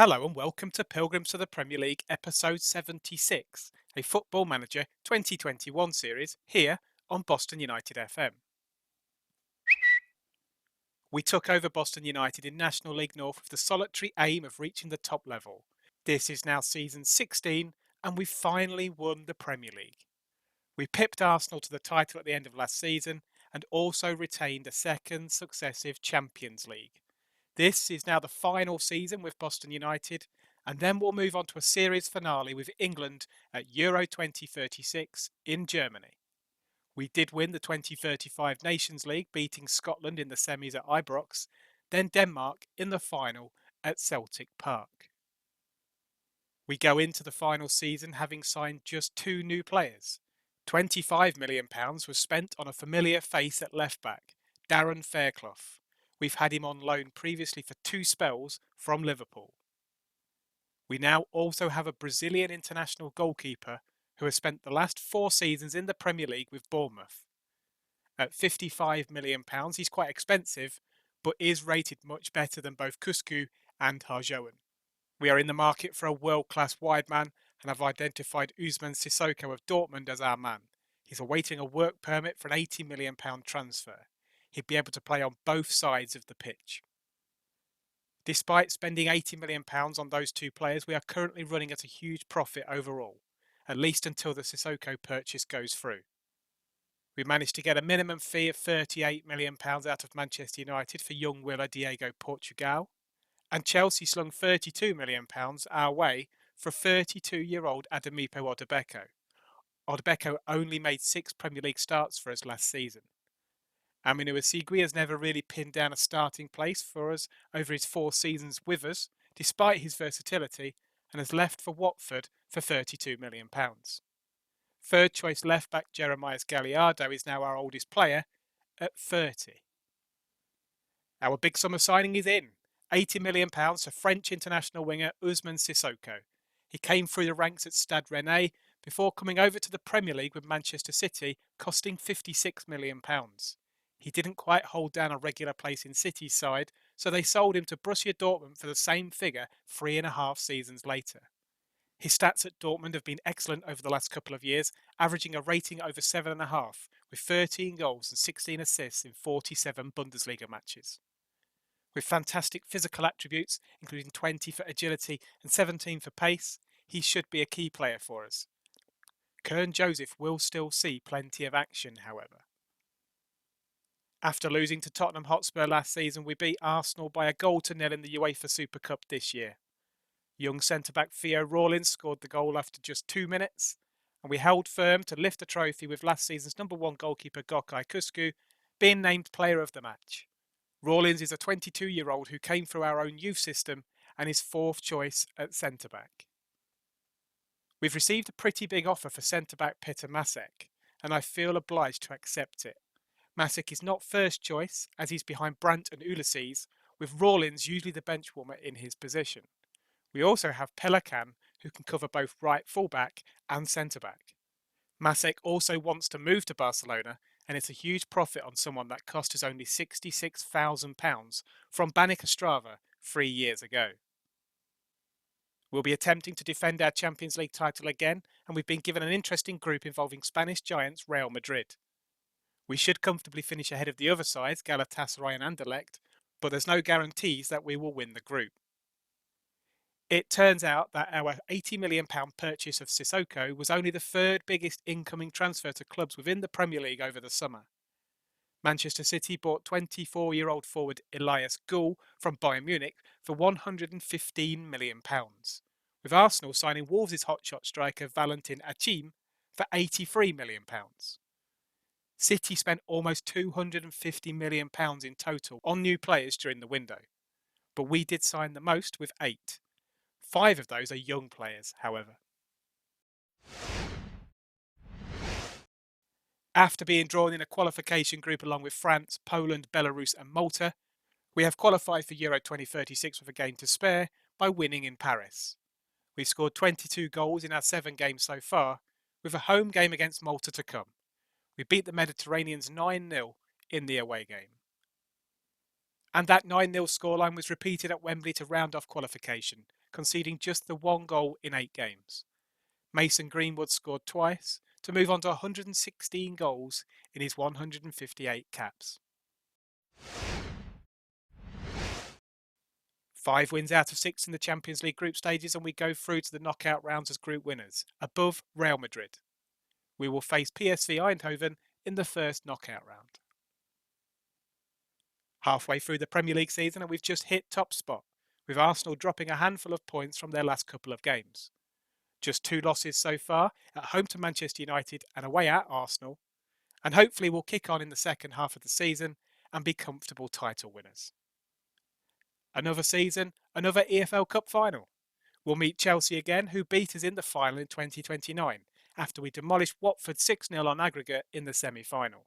Hello and welcome to Pilgrims to the Premier League episode 76, a Football Manager 2021 series here on Boston United FM. We took over Boston United in National League North with the solitary aim of reaching the top level. This is now season 16 and we finally won the Premier League. We pipped Arsenal to the title at the end of last season and also retained a second successive Champions League. This is now the final season with Boston United, and then we'll move on to a series finale with England at Euro 2036 in Germany. We did win the 2035 Nations League, beating Scotland in the semis at Ibrox, then Denmark in the final at Celtic Park. We go into the final season having signed just two new players. £25 million was spent on a familiar face at left back, Darren Fairclough. We've had him on loan previously for two spells from Liverpool. We now also have a Brazilian international goalkeeper who has spent the last 4 seasons in the Premier League with Bournemouth. At £55 million, he's quite expensive, but is rated much better than both Cuscu and Harjoen. We are in the market for a world-class wide man and have identified Usman Sissoko of Dortmund as our man. He's awaiting a work permit for an £80 million transfer. He'd be able to play on both sides of the pitch. Despite spending £80 million on those two players, we are currently running at a huge profit overall, at least until the Sissoko purchase goes through. We managed to get a minimum fee of £38 million out of Manchester United for young Willer Diego Portugal, and Chelsea slung £32 million our way for 32-year-old Ademipo Odebeko. Odebeko only made 6 Premier League starts for us last season. Aminu Osigui has never really pinned down a starting place for us over his 4 seasons with us, despite his versatility, and has left for Watford for £32 million. Third choice left back Jeremias Gallardo is now our oldest player at 30. Our big summer signing is in, £80 million for French international winger Usman Sissoko. He came through the ranks at Stade Rennais before coming over to the Premier League with Manchester City, costing £56 million. He didn't quite hold down a regular place in City's side, so they sold him to Borussia Dortmund for the same figure 3.5 seasons later. His stats at Dortmund have been excellent over the last couple of years, averaging a rating over 7.5, with 13 goals and 16 assists in 47 Bundesliga matches. With fantastic physical attributes, including 20 for agility and 17 for pace, he should be a key player for us. Kern Joseph will still see plenty of action, however. After losing to Tottenham Hotspur last season, we beat Arsenal by a 0-0 in the UEFA Super Cup this year. Young centre-back Theo Rawlins scored the goal after just 2 minutes, and we held firm to lift the trophy with last season's #1 goalkeeper Gökay Cuscu being named player of the match. Rawlins is a 22-year-old who came through our own youth system and is 4th choice at centre-back. We've received a pretty big offer for centre-back Petr Masek, and I feel obliged to accept it. Masek is not first choice, as he's behind Brandt and Ulysses, with Rawlins usually the bench warmer in his position. We also have Pelican, who can cover both right fullback and centre-back. Masek also wants to move to Barcelona, and it's a huge profit on someone that cost us only £66,000 from Banik Ostrava 3 years ago. We'll be attempting to defend our Champions League title again, and we've been given an interesting group involving Spanish giants Real Madrid. We should comfortably finish ahead of the other sides, Galatasaray and Anderlecht, but there's no guarantees that we will win the group. It turns out that our £80 million purchase of Sissoko was only the 3rd biggest incoming transfer to clubs within the Premier League over the summer. Manchester City bought 24-year-old forward Elias Goul from Bayern Munich for £115 million, with Arsenal signing Wolves' hotshot striker Valentin Achim for £83 million. City spent almost £250 million in total on new players during the window, but we did sign the most with 8. 5 of those are young players, however. After being drawn in a qualification group along with France, Poland, Belarus and Malta, we have qualified for Euro 2036 with a game to spare by winning in Paris. We've scored 22 goals in our 7 games so far, with a home game against Malta to come. We beat the Mediterraneans 9-0 in the away game. And that 9-0 scoreline was repeated at Wembley to round off qualification, conceding just the one goal in 8 games. Mason Greenwood scored twice to move on to 116 goals in his 158 caps. 5 wins out of 6 in the Champions League group stages, and we go through to the knockout rounds as group winners, above Real Madrid. We will face PSV Eindhoven in the first knockout round. Halfway through the Premier League season, and we've just hit top spot, with Arsenal dropping a handful of points from their last couple of games. Just 2 losses so far, at home to Manchester United and away at Arsenal, and hopefully we'll kick on in the second half of the season and be comfortable title winners. Another season, another EFL Cup final. We'll meet Chelsea again, who beat us in the final in 2029, after we demolished Watford 6-0 on aggregate in the semi-final.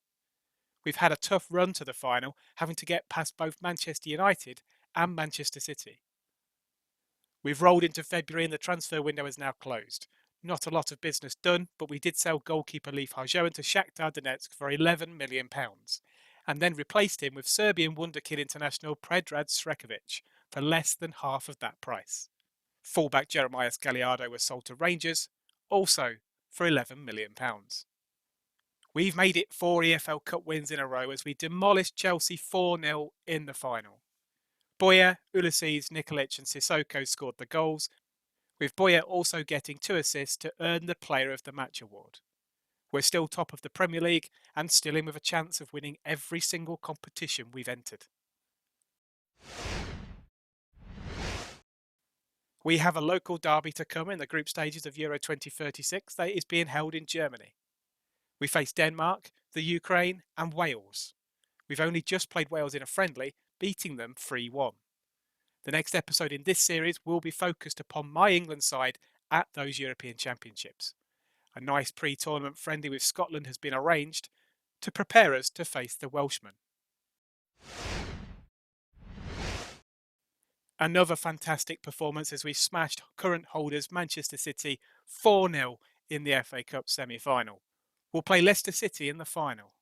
We've had a tough run to the final, having to get past both Manchester United and Manchester City. We've rolled into February and the transfer window is now closed. Not a lot of business done, but we did sell goalkeeper Leif Harjoen to Shakhtar Donetsk for £11 million, and then replaced him with Serbian wonderkid international Predrag Srekovic for less than half of that price. Fullback Jeremiah Scaliardo was sold to Rangers, also for £11 million. We've made it 4 EFL Cup wins in a row as we demolished Chelsea 4-0 in the final. Boyer, Ulysses, Nikolic and Sissoko scored the goals, with Boyer also getting 2 assists to earn the Player of the Match award. We're still top of the Premier League and still in with a chance of winning every single competition we've entered. We have a local derby to come in the group stages of Euro 2036 that is being held in Germany. We face Denmark, the Ukraine and Wales. We've only just played Wales in a friendly, beating them 3-1. The next episode in this series will be focused upon my England side at those European Championships. A nice pre-tournament friendly with Scotland has been arranged to prepare us to face the Welshmen. Another fantastic performance as we smashed current holders Manchester City 4-0 in the FA Cup semi-final. We'll play Leicester City in the final.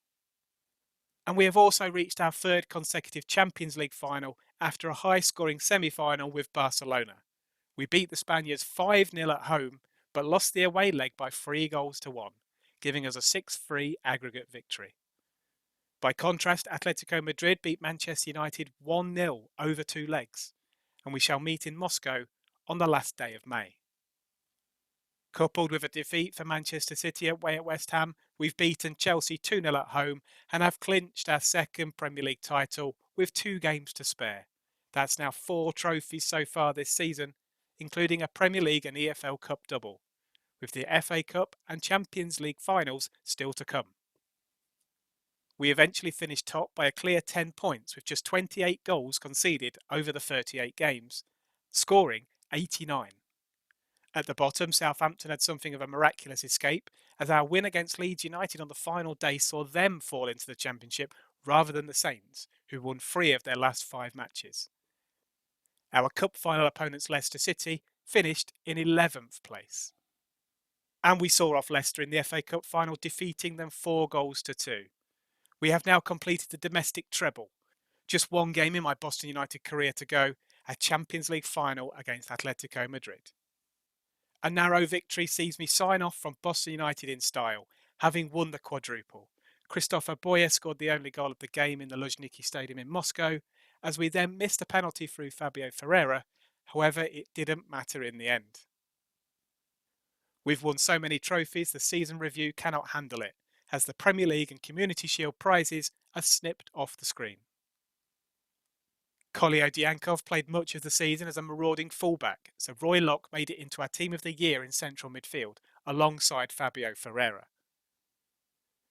And we have also reached our 3rd consecutive Champions League final after a high-scoring semi-final with Barcelona. We beat the Spaniards 5-0 at home, but lost the away leg by 3-1, giving us a 6-3 aggregate victory. By contrast, Atletico Madrid beat Manchester United 1-0 over 2 legs, and we shall meet in Moscow on the last day of May. Coupled with a defeat for Manchester City away at West Ham, we've beaten Chelsea 2-0 at home and have clinched our 2nd Premier League title with 2 games to spare. That's now 4 trophies so far this season, including a Premier League and EFL Cup double, with the FA Cup and Champions League finals still to come. We eventually finished top by a clear 10 points with just 28 goals conceded over the 38 games, scoring 89. At the bottom, Southampton had something of a miraculous escape, as our win against Leeds United on the final day saw them fall into the Championship rather than the Saints, who won 3 of their last 5 matches. Our cup final opponents Leicester City finished in 11th place. And we saw off Leicester in the FA Cup final, defeating them 4-2. We have now completed the domestic treble. Just 1 game in my Boston United career to go, a Champions League final against Atletico Madrid. A narrow victory sees me sign off from Boston United in style, having won the quadruple. Christopher Boyer scored the only goal of the game in the Luzhniki Stadium in Moscow, as we then missed a penalty through Fabio Ferreira. However, it didn't matter in the end. We've won so many trophies, the season review cannot handle it, as the Premier League and Community Shield prizes are snipped off the screen. Kolio Diankov played much of the season as a marauding fullback, so Roy Locke made it into our Team of the Year in central midfield, alongside Fabio Ferreira.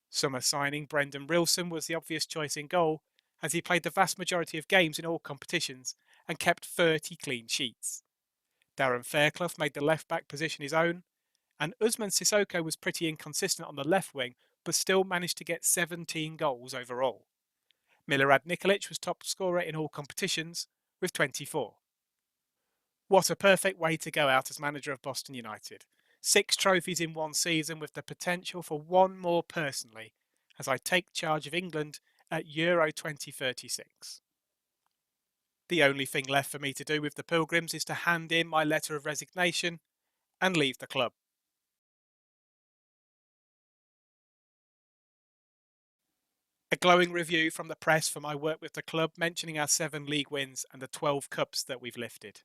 Summer signing Brendan Rilson was the obvious choice in goal, as he played the vast majority of games in all competitions and kept 30 clean sheets. Darren Fairclough made the left-back position his own, and Usman Sissoko was pretty inconsistent on the left wing, but still managed to get 17 goals overall. Milorad Nikolic was top scorer in all competitions, with 24. What a perfect way to go out as manager of Boston United. 6 trophies in 1 season with the potential for 1 more personally, as I take charge of England at Euro 2036. The only thing left for me to do with the Pilgrims is to hand in my letter of resignation and leave the club. A glowing review from the press for my work with the club, mentioning our 7 league wins and the 12 cups that we've lifted.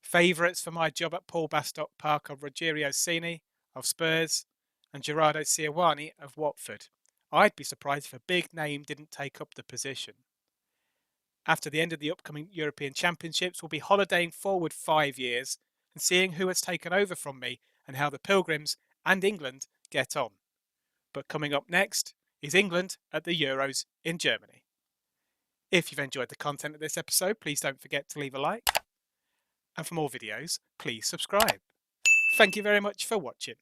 Favourites for my job at Paul Bastock Park are Rogerio Cini of Spurs and Gerardo Siawani of Watford. I'd be surprised if a big name didn't take up the position. After the end of the upcoming European Championships, we'll be holidaying forward 5 years and seeing who has taken over from me and how the Pilgrims and England get on. But coming up next is England at the Euros in Germany. If you've enjoyed the content of this episode, please don't forget to leave a like. And for more videos, please subscribe. Thank you very much for watching.